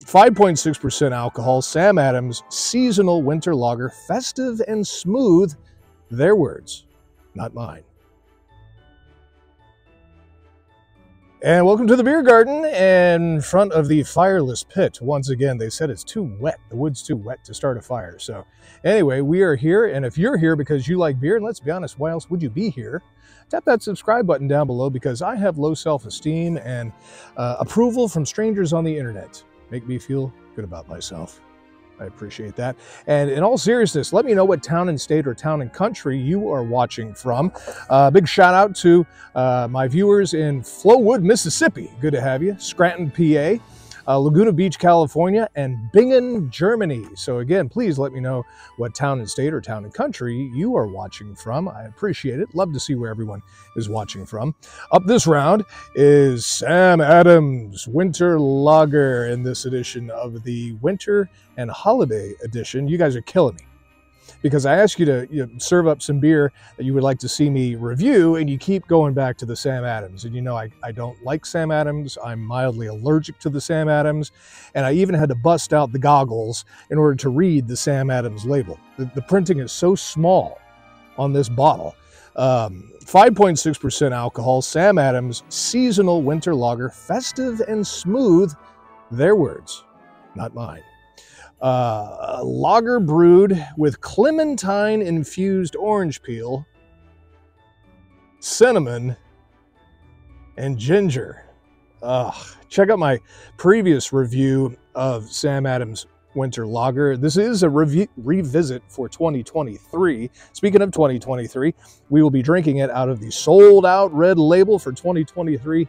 5.6% alcohol, Sam Adams seasonal winter lager, festive and smooth. Their words, not mine. And welcome to the beer garden in front of the fireless pit. Once again, they said it's too wet. The wood's too wet to start a fire. So anyway, we are here. And if you're here because you like beer, and let's be honest, why else would you be here? Tap that subscribe button down below because I have low self-esteem and approval from strangers on the internet. Make me feel good about myself. I appreciate that. And in all seriousness, let me know what town and state or town and country you are watching from. Big shout out to my viewers in Flowood, Mississippi. Good to have you. Scranton, PA. Laguna Beach, California, and Bingen, Germany. So again, please let me know what town and state or town and country you are watching from. I appreciate it. Love to see where everyone is watching from. Up this round is Sam Adams Winter Lager in this edition of the Winter and Holiday Edition. You guys are killing me, because I asked you to serve up some beer that you would like to see me review, and you keep going back to the Sam Adams. And you know I don't like Sam Adams. I'm mildly allergic to the Sam Adams, and I even had to bust out the goggles in order to read the Sam Adams label. The printing is so small on this bottle. 5.6% alcohol, Sam Adams seasonal winter lager, festive and smooth. Their words, not mine. Lager brewed with clementine infused orange peel, cinnamon, and ginger. Check out my previous review of Sam Adams Winter Lager. This is a revisit for 2023. Speaking of 2023, we will be drinking it out of the sold out red label for 2023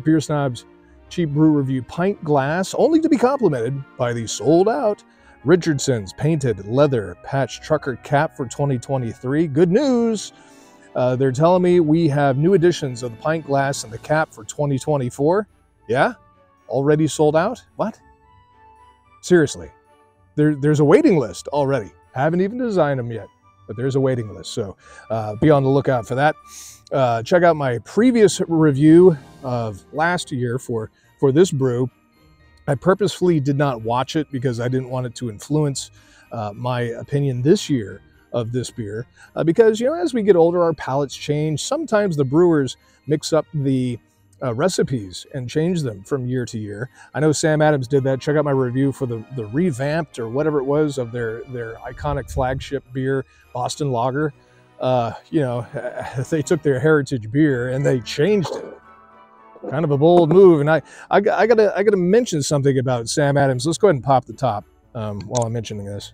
Beer Snob's Cheap Brew Review pint glass, only to be complemented by the sold out Richardson's painted leather patch trucker cap for 2023. Good news. They're telling me we have new editions of the pint glass and the cap for 2024. Yeah? Already sold out? What? Seriously. There's a waiting list already. Haven't even designed them yet, but there's a waiting list. So be on the lookout for that. Check out my previous review of last year for this brew. I purposefully did not watch it because I didn't want it to influence my opinion this year of this beer. Because, you know, as we get older, our palates change. Sometimes the brewers mix up the recipes and change them from year to year. I know Sam Adams did that. Check out my review for the revamped or whatever it was of their iconic flagship beer, Boston Lager. You know, they took their heritage beer and they changed it. Kind of a bold move. And I gotta mention something about Sam Adams. Let's go ahead and pop the top while I'm mentioning this.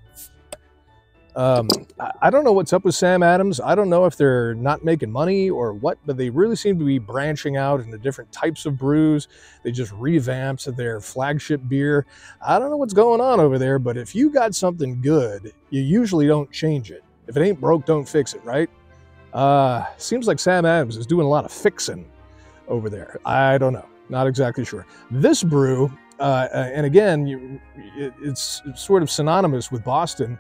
I don't know what's up with Sam Adams. I don't know if they're not making money or what, but they really seem to be branching out into different types of brews. They just revamped their flagship beer. I don't know what's going on over there, but if you got something good, you usually don't change it. If it ain't broke, don't fix it, right? Seems like Sam Adams is doing a lot of fixing over there. I don't know. Not exactly sure. This brew, and again, it's sort of synonymous with Boston,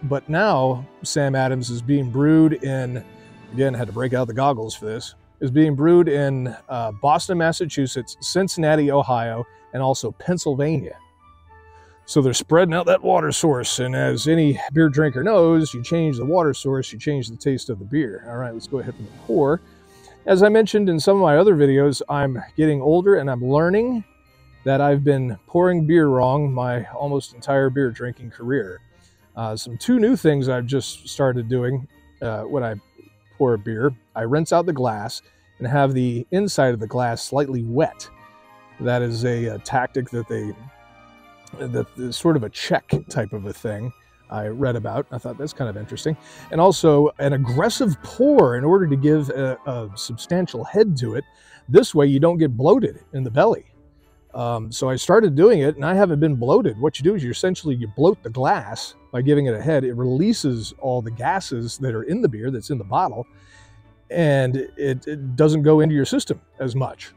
but now Sam Adams is being brewed in, again, I had to break out the goggles for this, is being brewed in Boston, Massachusetts, Cincinnati, Ohio, and also Pennsylvania. So they're spreading out that water source, and as any beer drinker knows, you change the water source, you change the taste of the beer. All right, let's go ahead and pour. As I mentioned in some of my other videos, I'm getting older and I'm learning that I've been pouring beer wrong my almost entire beer drinking career. Two new things I've just started doing when I pour a beer. I rinse out the glass and have the inside of the glass slightly wet. That is a tactic that is sort of a check type of a thing I read about. I thought that's kind of interesting. And also an aggressive pour in order to give a substantial head to it. This way you don't get bloated in the belly. So I started doing it and I haven't been bloated. What you do is you bloat the glass by giving it a head. It releases all the gases that are in the beer that's in the bottle, and it doesn't go into your system as much.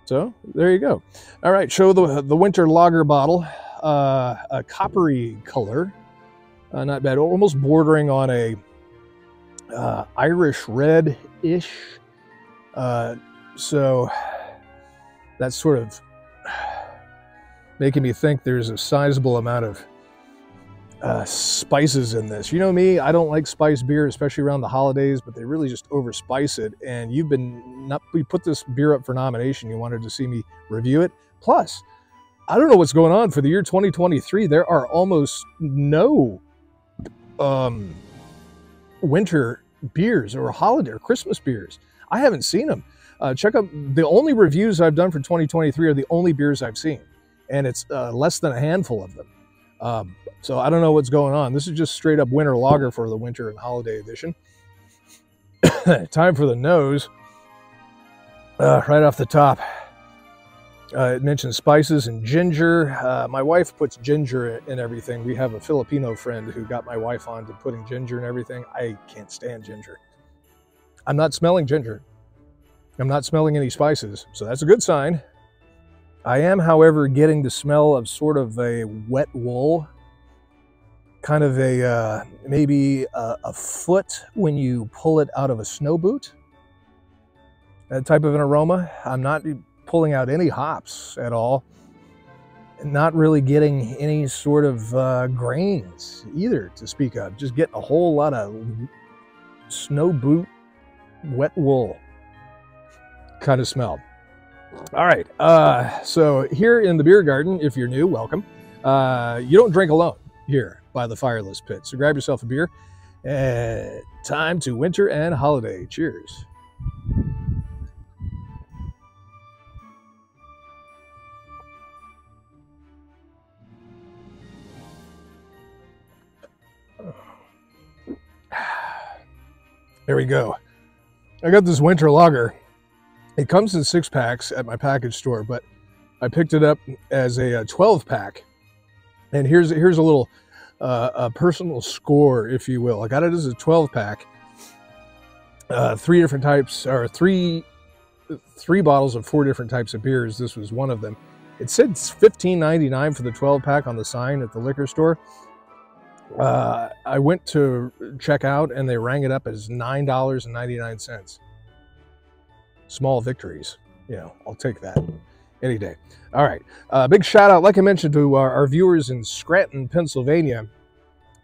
So there you go. All right, show the winter lager bottle, a coppery color. Not bad, almost bordering on a Irish red-ish. So that's sort of making me think there's a sizable amount of spices in this. You know me, I don't like spiced beer, especially around the holidays, but they really just overspice it. And we put this beer up for nomination. You wanted to see me review it. Plus, I don't know what's going on for the year 2023. There are almost no winter beers or holiday or Christmas beers. I haven't seen them. Check out the only reviews I've done for 2023 are the only beers I've seen, and it's less than a handful of them. So I don't know what's going on. This is just straight up winter lager for the winter and holiday edition. Time for the nose. Right off the top, it mentions spices and ginger. My wife puts ginger in everything. We have a Filipino friend who got my wife on to putting ginger in everything. I can't stand ginger. I'm not smelling ginger. I'm not smelling any spices, so that's a good sign. I am, however, getting the smell of sort of a wet wool, kind of a maybe a foot when you pull it out of a snow boot. That type of an aroma. I'm not pulling out any hops at all. Not really getting any sort of grains either to speak of. Just getting a whole lot of snow boot, wet wool kind of smell. All right, so here in the beer garden, if you're new, welcome. You don't drink alone here by the Fireless Pit, so grab yourself a beer. Time to winter and holiday. Cheers. There we go. I got this winter lager. It comes in 6-packs at my package store, but I picked it up as a 12-pack. And here's a little a personal score, if you will. I got it as a 12-pack. 3 different types, or three bottles of 4 different types of beers. This was one of them. It said $15.99 for the 12-pack on the sign at the liquor store. I went to check out and they rang it up as $9.99. Small victories, you know, I'll take that any day. All right, big shout out, like I mentioned, to our viewers in Scranton, Pennsylvania,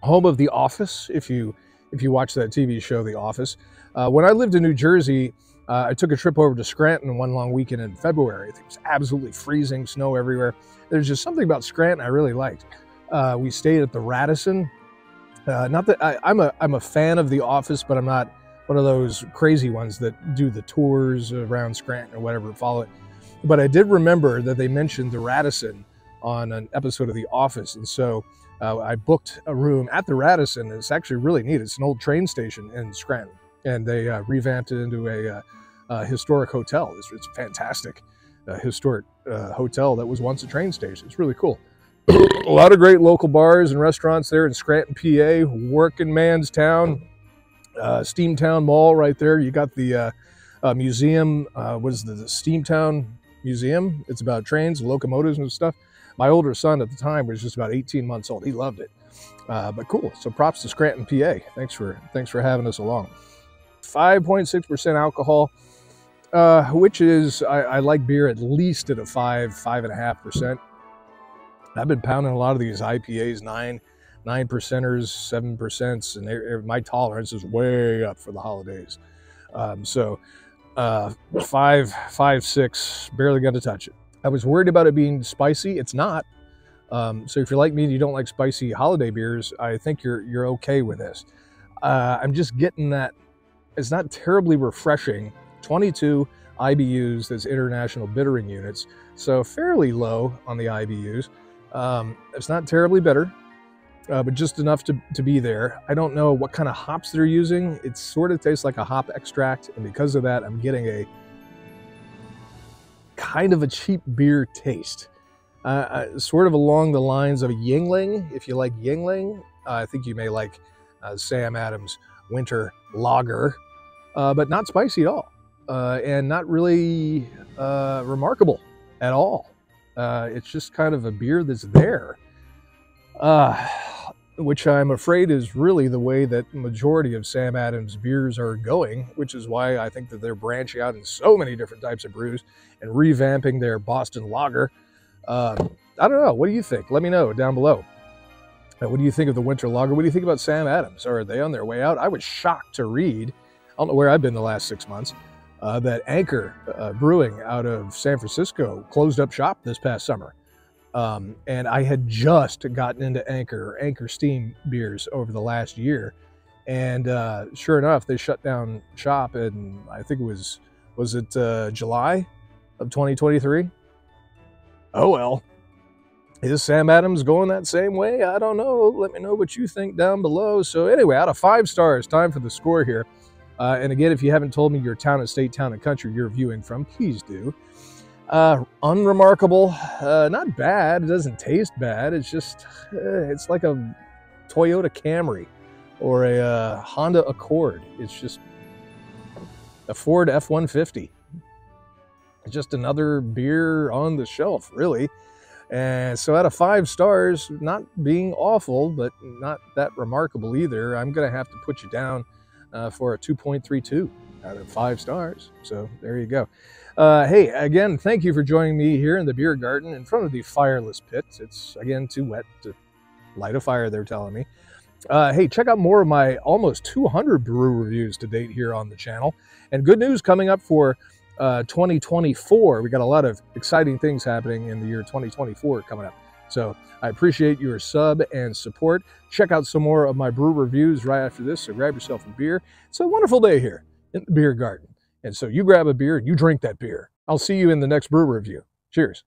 home of The Office. If you watch that TV show, The Office. When I lived in New Jersey, I took a trip over to Scranton one long weekend in February. It was absolutely freezing, snow everywhere. There's just something about Scranton I really liked. We stayed at the Radisson. Not that I'm a fan of The Office, but I'm not one of those crazy ones that do the tours around Scranton or whatever, follow it. But I did remember that they mentioned the Radisson on an episode of The Office. And so I booked a room at the Radisson. It's actually really neat. It's an old train station in Scranton. And they revamped it into a historic hotel. It's fantastic. A historic hotel that was once a train station. It's really cool. A lot of great local bars and restaurants there in Scranton, PA. Working man's town. Steamtown Mall right there. You got the museum. Was the Steamtown Museum? It's about trains, locomotives and stuff. My older son at the time was just about 18 months old. He loved it. But cool. So props to Scranton, PA. Thanks for having us along. 5.6% alcohol, which is I like beer at least at a 5.5%. I've been pounding a lot of these IPAs, 9%ers, 7%, and my tolerance is way up for the holidays. So 5, 6, barely got to touch it. I was worried about it being spicy. It's not. So if you're like me and you don't like spicy holiday beers, I think you're okay with this. I'm just getting that it's not terribly refreshing. 22 IBUs, that's international bittering units, so fairly low on the IBUs. It's not terribly bitter, but just enough to be there. I don't know what kind of hops they're using. It sort of tastes like a hop extract, and because of that, I'm getting a kind of a cheap beer taste. Sort of along the lines of a Yingling. If you like Yingling, I think you may like Sam Adams Winter Lager, but not spicy at all, and not really remarkable at all. It's just kind of a beer that's there, which I'm afraid is really the way that the majority of Sam Adams beers are going, which is why I think that they're branching out in so many different types of brews and revamping their Boston Lager. I don't know. What do you think? Let me know down below. What do you think of the winter lager? What do you think about Sam Adams? Are they on their way out? I was shocked to read, I don't know where I've been the last 6 months, that Anchor Brewing out of San Francisco closed up shop this past summer. And I had just gotten into Anchor Steam beers over the last year. And sure enough, they shut down shop in, I think it was it July of 2023? Oh well. Is Sam Adams going that same way? I don't know. Let me know what you think down below. So anyway, out of 5 stars, time for the score here. And again, if you haven't told me your town and state, town and country you're viewing from, please do. Unremarkable. Not bad. It doesn't taste bad. It's just, it's like a Toyota Camry or a Honda Accord. It's just a Ford F-150. It's just another beer on the shelf, really. And so out of 5 stars, not being awful, but not that remarkable either, I'm going to have to put you down for a 2.32 out of 5 stars. So there you go. Hey, again, thank you for joining me here in the beer garden in front of the fireless pit. It's, again, too wet to light a fire, they're telling me. Hey, check out more of my almost 200 brew reviews to date here on the channel. And good news coming up for 2024. We got a lot of exciting things happening in the year 2024 coming up. So I appreciate your sub and support. Check out some more of my brew reviews right after this. So grab yourself a beer. It's a wonderful day here in the beer garden. And so you grab a beer and you drink that beer. I'll see you in the next brew review. Cheers.